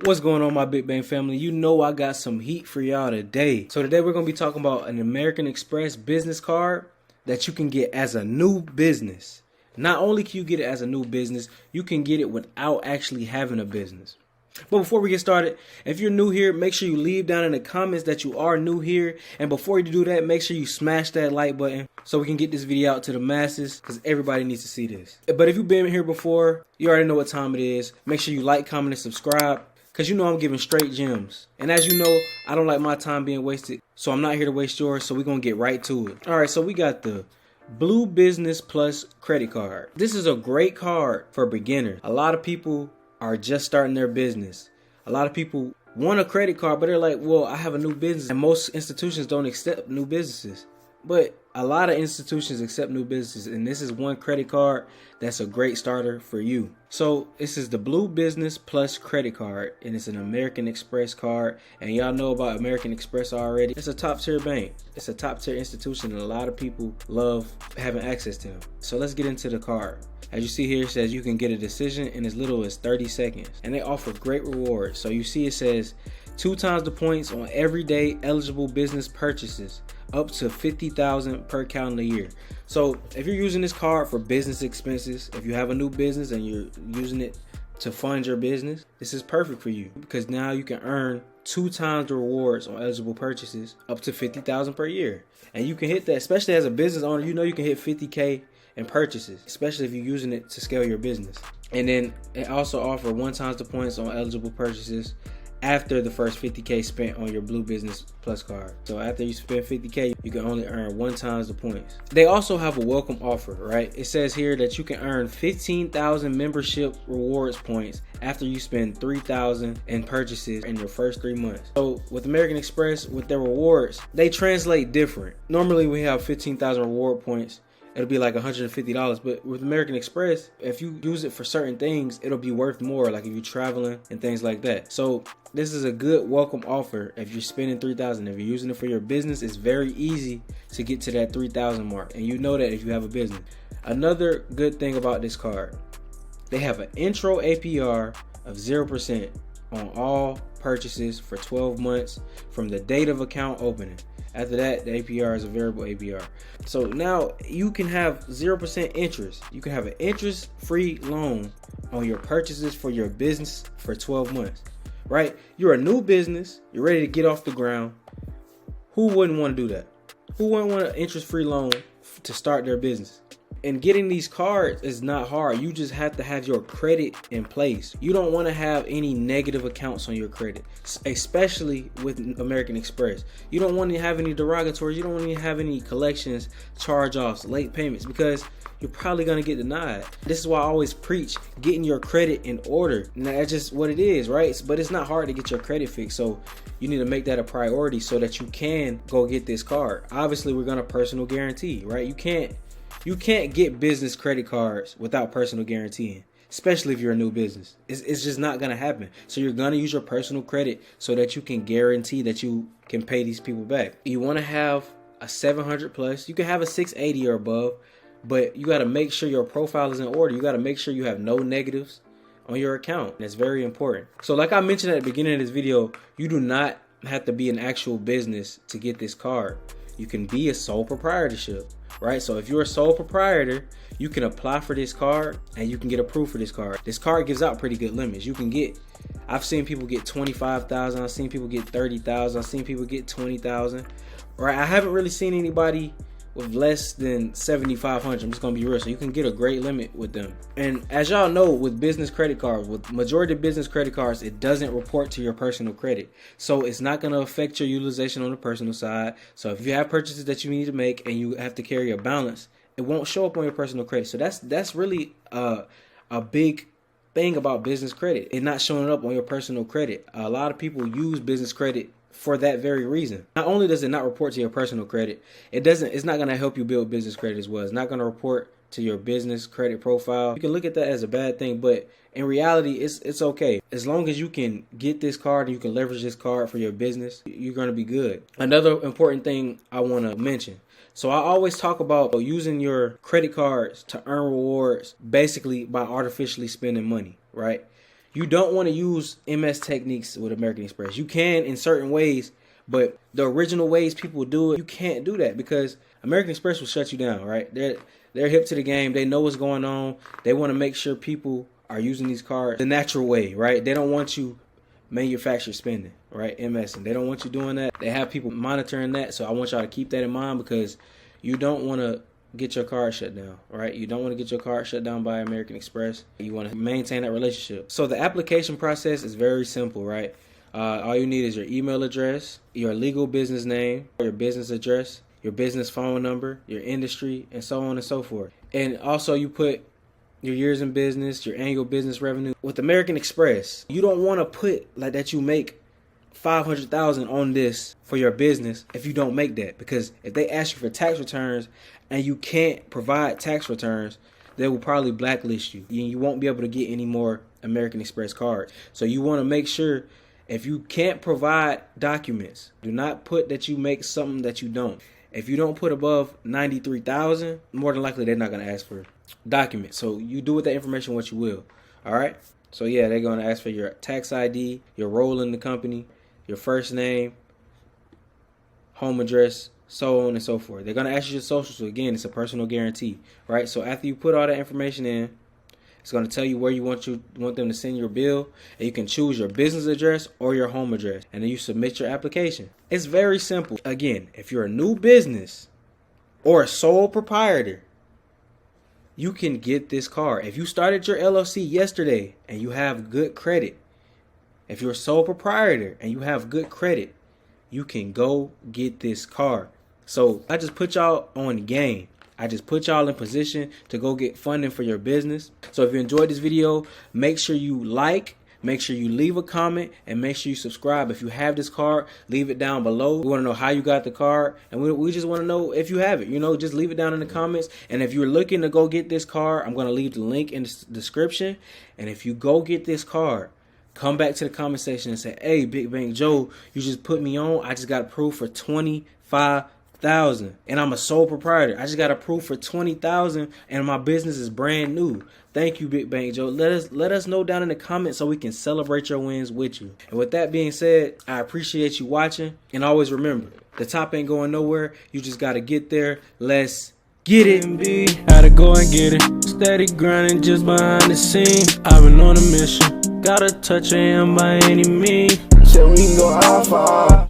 What's going on, my Big Bang family? You know I got some heat for y'all today. So today we're going to be talking about an American Express business card that you can get as a new business. Not only can you get it as a new business, you can get it without actually having a business. But before we get started, if you're new here, make sure you leave down in the comments that you are new here. And before you do that, make sure you smash that like button so we can get this video out to the masses, because everybody needs to see this. But if you've been here before, you already know what time it is. Make sure you like, comment, and subscribe, because you know I'm giving straight gems. And as you know, I don't like my time being wasted, so I'm not here to waste yours, so we're going to get right to it. All right, so we got the Blue Business Plus credit card. This is a great card for beginners. A lot of people are just starting their business. A lot of people want a credit card, but they're like, well, I have a new business. And most institutions don't accept new businesses. But a lot of institutions accept new businesses, and this is one credit card that's a great starter for you. So this is the Blue Business Plus credit card, and it's an American Express card. And y'all know about American Express already. It's a top tier bank. It's a top tier institution, and a lot of people love having access to them. So let's get into the card. As you see here, it says you can get a decision in as little as 30 seconds. And they offer great rewards. So you see it says 2 times the points on everyday eligible business purchases, up to $50,000 per calendar year. So if you're using this card for business expenses, if you have a new business and you're using it to fund your business, this is perfect for you, because now you can earn 2 times the rewards on eligible purchases, up to $50,000 per year. And you can hit that, especially as a business owner. You know you can hit 50K in purchases, especially if you're using it to scale your business. And then it also offers 1 times the points on eligible purchases after the first 50K spent on your Blue Business Plus card. So after you spend 50K, you can only earn 1 times the points. They also have a welcome offer, right? It says here that you can earn 15,000 membership rewards points after you spend 3,000 in purchases in your first 3 months. So with American Express, with their rewards, they translate different. Normally we have 15,000 reward points. It'll be like $150, but with American Express, if you use it for certain things, it'll be worth more, like if you're traveling and things like that. So this is a good welcome offer if you're spending $3,000. If you're using it for your business, it's very easy to get to that $3,000 mark, and you know that if you have a business. Another good thing about this card, they have an intro APR of 0% on all purchases for 12 months from the date of account opening. After that, the APR is a variable APR. So now you can have 0% interest. You can have an interest-free loan on your purchases for your business for 12 months, right? You're a new business. You're ready to get off the ground. Who wouldn't want to do that? Who wouldn't want an interest-free loan to start their business? And getting these cards is not hard. You just have to have your credit in place. You don't want to have any negative accounts on your credit, especially with American Express. You don't want to have any derogatories. You don't want to have any collections, charge-offs, late payments, because you're probably going to get denied. This is why I always preach getting your credit in order. Now, that's just what it is, right? But it's not hard to get your credit fixed. So you need to make that a priority so that you can go get this card. Obviously, we're going to personal guarantee, right? You can't get business credit cards without personal guaranteeing, especially if you're a new business. It's just not going to happen. So you're going to use your personal credit so that you can guarantee that you can pay these people back. You want to have a 700 plus. You can have a 680 or above, but you got to make sure your profile is in order. You got to make sure you have no negatives on your account. That's very important. So like I mentioned at the beginning of this video, you do not have to be an actual business to get this card. You can be a sole proprietorship, right? So if you're a sole proprietor, you can apply for this card and you can get approved for this card. This card gives out pretty good limits. You can get, I've seen people get 25,000. I've seen people get 30,000. I've seen people get 20,000. Right? I haven't really seen anybody with less than 7,500. I'm just gonna be real. So you can get a great limit with them. And as y'all know, with business credit cards, with majority of business credit cards, it doesn't report to your personal credit. So it's not gonna affect your utilization on the personal side. So if you have purchases that you need to make and you have to carry a balance, it won't show up on your personal credit. So that's really a big thing about business credit. It's not showing up on your personal credit. A lot of people use business credit for that very reason. Not only does it not report to your personal credit, it's not going to help you build business credit as well. It's not going to report to your business credit profile. You can look at that as a bad thing, but in reality, it's okay. As long as you can get this card and you can leverage this card for your business, you're going to be good. Another important thing I want to mention. So I always talk about using your credit cards to earn rewards basically by artificially spending money, right? You don't want to use MS techniques with American Express. You can in certain ways, but the original ways people do it, you can't do that because American Express will shut you down, right? They're hip to the game. They know what's going on. They want to make sure people are using these cards the natural way, right? They don't want you manufactured spending, right? MSing. They don't want you doing that. They have people monitoring that. So I want y'all to keep that in mind because you don't want to get your card shut down, right? You don't want to get your card shut down by American Express. You want to maintain that relationship. So the application process is very simple, right? All you need is your email address, your legal business name, your business address, your business phone number, your industry, and so on and so forth. And also you put your years in business, your annual business revenue. With American Express, you don't want to put like that you make $500,000 on this for your business if you don't make that, because if they ask you for tax returns and you can't provide tax returns, they will probably blacklist you. You won't be able to get any more American Express cards. So you want to make sure if you can't provide documents, do not put that you make something that you don't. If you don't put above 93,000, more than likely they're not going to ask for documents. So you do with that information what you will. All right. So yeah, they're going to ask for your tax ID, your role in the company, your first name, home address, so on and so forth. They're going to ask you your social. So again, it's a personal guarantee, right? So after you put all that information in, it's going to tell you where you want them to send your bill, and you can choose your business address or your home address, and then you submit your application. It's very simple. Again, if you're a new business or a sole proprietor, you can get this card. If you started your LLC yesterday and you have good credit, if you're a sole proprietor and you have good credit, you can go get this card. So I just put y'all on game. I just put y'all in position to go get funding for your business. So if you enjoyed this video, make sure you like, make sure you leave a comment, and make sure you subscribe. If you have this card, leave it down below. We want to know how you got the card, and we just want to know if you have it. You know, just leave it down in the comments. And if you're looking to go get this card, I'm going to leave the link in the description. And if you go get this card, come back to the comment section and say, hey, Big Bank Joe, you just put me on. I just got approved for $25,000, and I'm a sole proprietor. I just got approved for $20,000, and my business is brand new. Thank you, Big Bank Joe. Let us know down in the comments so we can celebrate your wins with you. And with that being said, I appreciate you watching, and always remember, the top ain't going nowhere. You just got to get there. Let's get it. Had to go and get it. Steady grinding just behind the scenes. I've been on a mission. Gotta touch him by any means. Said we can go high five.